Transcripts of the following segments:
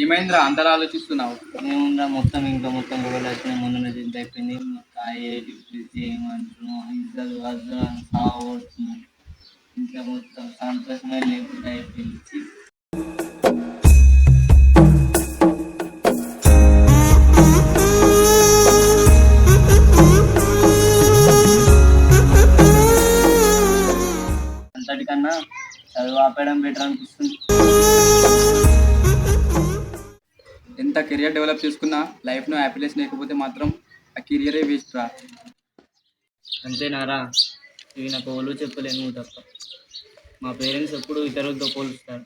ఏమైందిరా అంతలా ఆలోచిస్తున్నావు? ఏముందా మొత్తం ఇంకా మొత్తం గొడవలు వచ్చినాయి. మొన్న జింత అయిపోయింది. ఏమంటున్నావు ఇద్దరు అసలు సాగుతున్నాయి. ఇంట్లో మొత్తం సంతోషమే లేకుండా అయిపోయింది. అంతటికన్నా చదువు ఆపేయడం బెటర్ అనిపిస్తుంది. ఎంత కెరియర్ డెవలప్ చేసుకున్నా లైఫ్లో హ్యాపీనెస్ లేకపోతే మాత్రం ఆ కెరియరే వేస్ట్ రా. అంతేనారా? ఇవి నాకు ఓళ్ళు చెప్పలేను నువ్వు తప్ప. మా పేరెంట్స్ ఎప్పుడు ఇతరులతో పోలుస్తారు.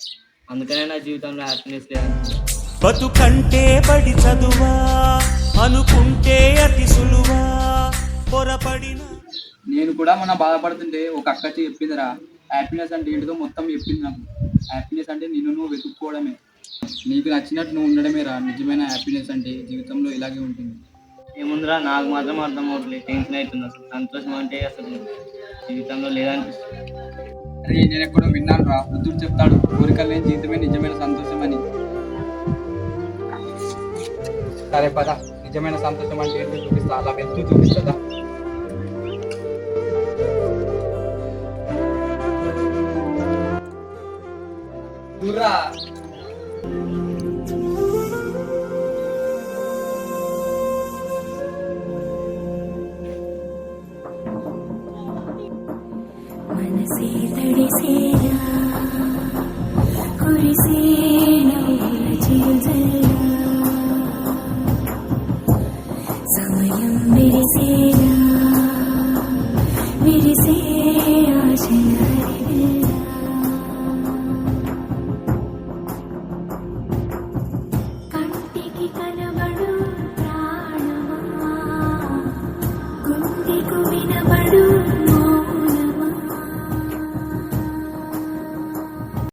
అందుకనే నా జీవితంలో హ్యాపీనెస్ లేదనుకుంటా. బతుకంటే బడి చదువా అనుకుంటే అతి సులువా పొరపడిన. నేను కూడా మొన్న బాధపడుతుంటే ఒక అక్క చెప్పిందిరా, హ్యాపీనెస్ అంటే ఏంటిదో మొత్తం చెప్పింది నాకు. హ్యాపీనెస్ అంటే నిన్ను నువ్వు వెతుక్కోవడమే, నీకు నచ్చినట్టు నువ్వు ఉండడమే రా నిజమైన హ్యాపీనెస్ అంటే. జీవితంలో ఇలాగే ఉంటుంది. ఏముందిరా, నాకు మాత్రం అర్థం అవ్వట్లేదు. టెన్షన్ అవుతుంది. అసలు సంతోషం అంటే అసలు జీవితంలో లేదనిపిస్తుంది. అరే నేను ఎక్కడో విన్నాను రా, బుద్ధుడు చెప్తాడు కోరికలు లేని జీవితమే నిజమైన సంతోషం అని. సరే పద, నిజమైన సంతోషం అంటే ఏంటో చూపిస్తా, అలా వెళ్తూ చూపిస్తుందా. చూడరా